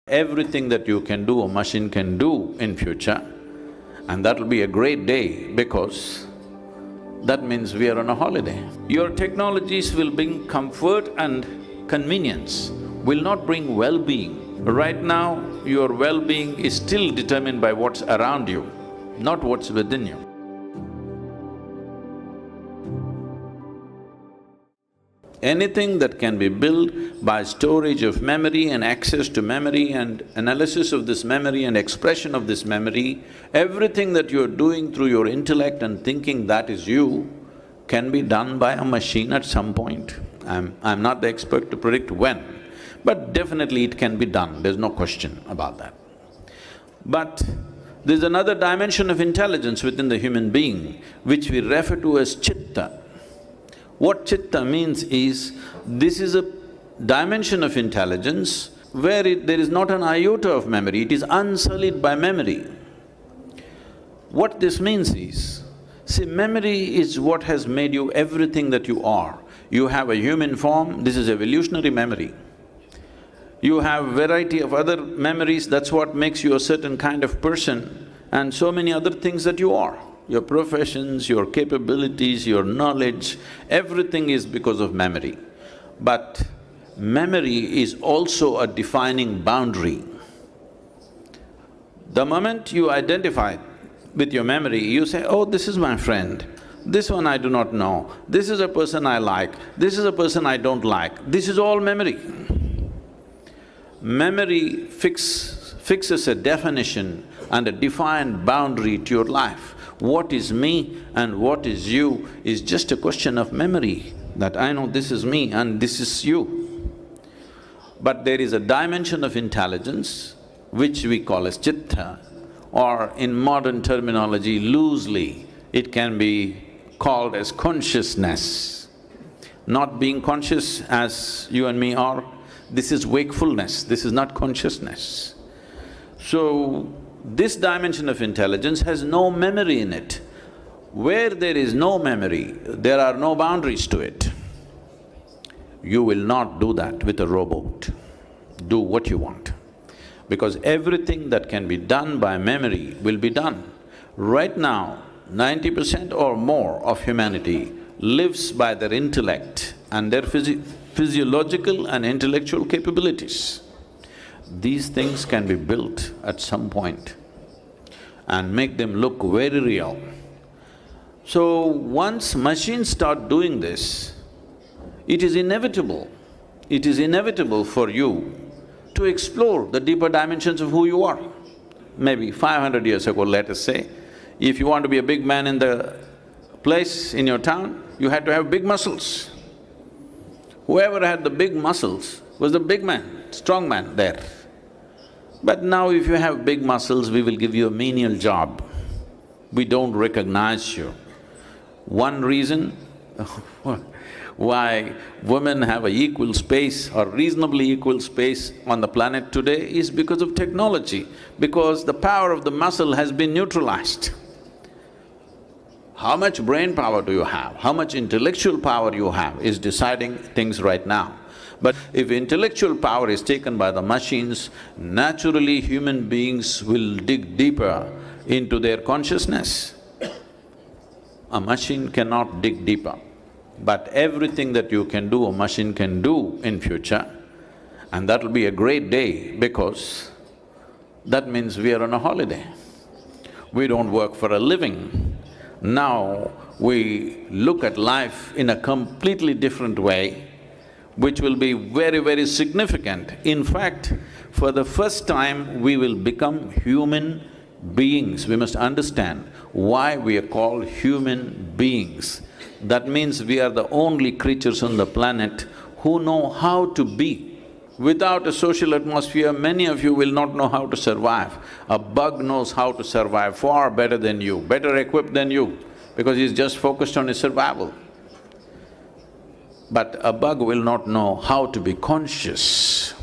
Everything that you can do, a machine can do in future, and that'll be a great day because that means we are on a holiday. Your technologies will bring comfort and convenience, will not bring well-being. Right now, your well-being is still determined by what's around you, not what's within you. Anything that can be built by storage of memory and access to memory and analysis of this memory and expression of this memory, everything that you're doing through your intellect and thinking that is you, can be done by a machine at some point. I'm not the expert to predict when, but definitely it can be done, there's no question about that. But there's another dimension of intelligence within the human being, which we refer to as chitta. What chitta means is, this is a dimension of intelligence where there is not an iota of memory, it is unsullied by memory. What this means is, see, memory is what has made you everything that you are. You have a human form, this is evolutionary memory. You have variety of other memories, that's what makes you a certain kind of person, and so many other things that you are. Your professions, your capabilities, your knowledge, everything is because of memory. But memory is also a defining boundary. The moment you identify with your memory, you say, oh, this is my friend, this one I do not know, this is a person I like, this is a person I don't like, this is all memory. Memory fixes a definition and a defined boundary to your life. What is me and what is you is just a question of memory, that I know this is me and this is you. But there is a dimension of intelligence which we call as chitta, or in modern terminology loosely, it can be called as consciousness. Not being conscious as you and me are, this is wakefulness, this is not consciousness. So, this dimension of intelligence has no memory in it. Where there is no memory, there are no boundaries to it. You will not do that with a robot. Do what you want. Because everything that can be done by memory will be done. Right now, 90% or more of humanity lives by their intellect and their physiological and intellectual capabilities. These things can be built at some point and make them look very real. So, once machines start doing this, it is inevitable for you to explore the deeper dimensions of who you are. Maybe 500 years ago, let us say, if you want to be a big man in the place, in your town, you had to have big muscles. Whoever had the big muscles was the big man, strong man there. But now if you have big muscles, we will give you a menial job. We don't recognize you. One reason why women have an equal space or reasonably equal space on the planet today is because of technology, because the power of the muscle has been neutralized. How much brain power do you have, how much intellectual power you have is deciding things right now. But if intellectual power is taken by the machines, naturally human beings will dig deeper into their consciousness. A machine cannot dig deeper, but everything that you can do, a machine can do in future, and that'll be a great day because that means we are on a holiday. We don't work for a living. Now we look at life in a completely different way, which will be very, very significant. In fact, for the first time, we will become human beings. We must understand why we are called human beings. That means we are the only creatures on the planet who know how to be. Without a social atmosphere, many of you will not know how to survive. A bug knows how to survive far better than you, better equipped than you, because he's just focused on his survival. But a bug will not know how to be conscious.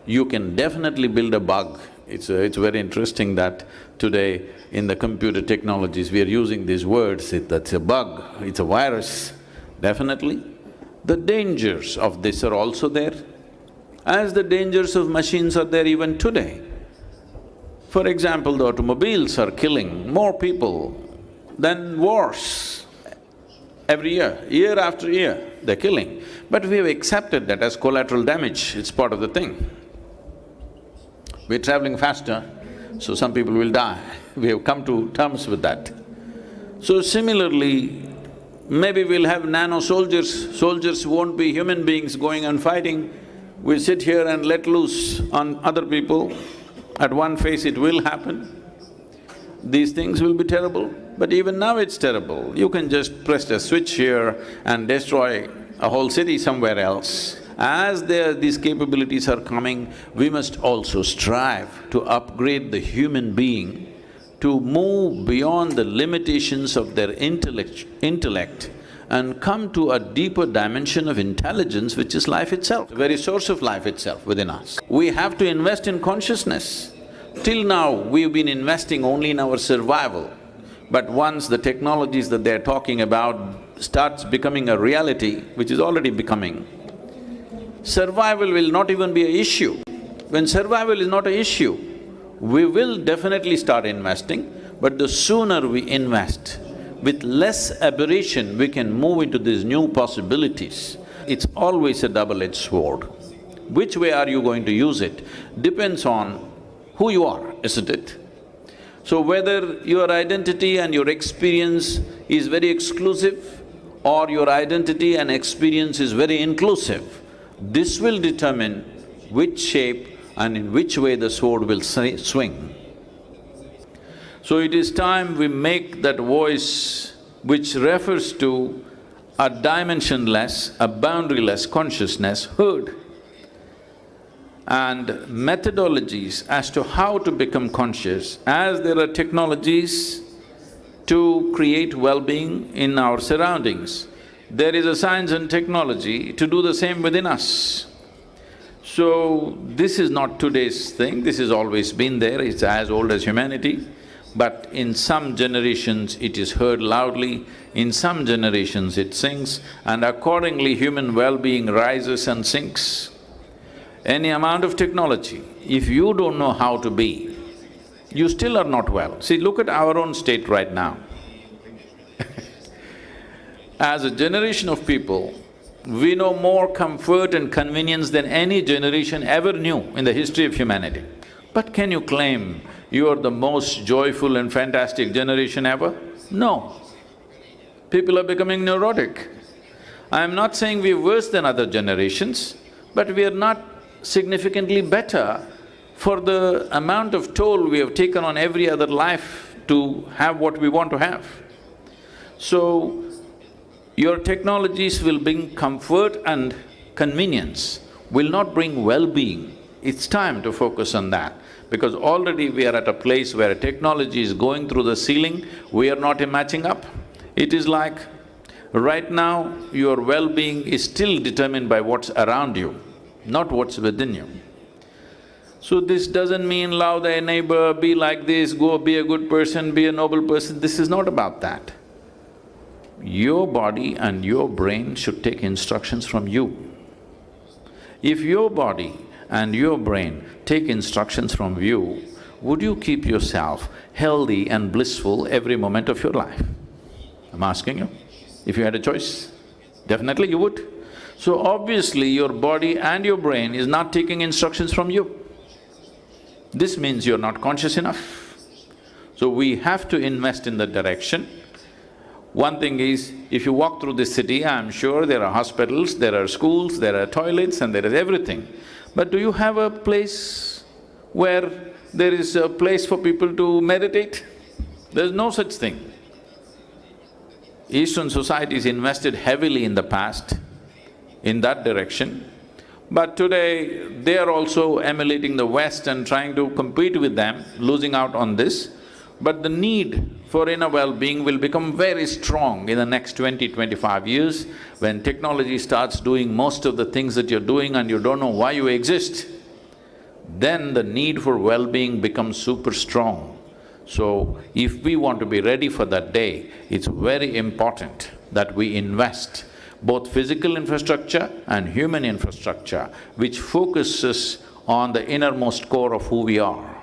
You can definitely build a bug. It's very interesting that today in the computer technologies we are using these words, that's a bug, it's a virus. Definitely. The dangers of this are also there. as the dangers of machines are there even today. For example, the automobiles are killing more people than wars. Every year after year, they're killing. But we have accepted that as collateral damage, it's part of the thing. We're traveling faster, so some people will die. We have come to terms with that. So similarly, maybe we'll have nano-soldiers. Soldiers won't be human beings going and fighting. We sit here and let loose on other people. At one phase it will happen. These things will be terrible, but even now it's terrible. You can just press a switch here and destroy a whole city somewhere else. As these capabilities are coming, we must also strive to upgrade the human being to move beyond the limitations of their intellect and come to a deeper dimension of intelligence, which is life itself, the very source of life itself within us. We have to invest in consciousness. Till now, we've been investing only in our survival. But once the technologies that they're talking about starts becoming a reality, which is already becoming, survival will not even be an issue. When survival is not an issue, we will definitely start investing, but the sooner we invest, with less aberration, we can move into these new possibilities. It's always a double-edged sword. Which way are you going to use it depends on who you are, isn't it? So whether your identity and your experience is very exclusive or your identity and experience is very inclusive, this will determine which shape and in which way the sword will swing. So it is time we make that voice which refers to a dimensionless, a boundaryless consciousness heard. And methodologies as to how to become conscious, as there are technologies to create well-being in our surroundings, there is a science and technology to do the same within us. So, this is not today's thing, this has always been there, it's as old as humanity. But in some generations it is heard loudly, in some generations it sinks, and accordingly human well-being rises and sinks. Any amount of technology, if you don't know how to be, you still are not well. See, look at our own state right now. As a generation of people, we know more comfort and convenience than any generation ever knew in the history of humanity. But can you claim you are the most joyful and fantastic generation ever? No. People are becoming neurotic. I am not saying we're worse than other generations, but we are not significantly better for the amount of toll we have taken on every other life to have what we want to have. So, your technologies will bring comfort and convenience, will not bring well-being. It's time to focus on that, because already we are at a place where technology is going through the ceiling, we are not matching up. It is like, right now, your well-being is still determined by what's around you, not what's within you. So this doesn't mean love thy neighbor, be like this, go be a good person, be a noble person, this is not about that. Your body and your brain should take instructions from you. If your body and your brain take instructions from you, would you keep yourself healthy and blissful every moment of your life? I'm asking you. If you had a choice, definitely you would. So obviously your body and your brain is not taking instructions from you. This means you're not conscious enough. So we have to invest in that direction. One thing is, if you walk through this city, I'm sure there are hospitals, there are schools, there are toilets and there is everything. But do you have a place where there is a place for people to meditate? There's no such thing. Eastern societies invested heavily in the past in that direction, but today they are also emulating the West and trying to compete with them, losing out on this. But the need for inner well-being will become very strong in the next 20-25 years when technology starts doing most of the things that you're doing and you don't know why you exist. Then the need for well-being becomes super strong. So, if we want to be ready for that day, it's very important that we invest both physical infrastructure and human infrastructure, which focuses on the innermost core of who we are.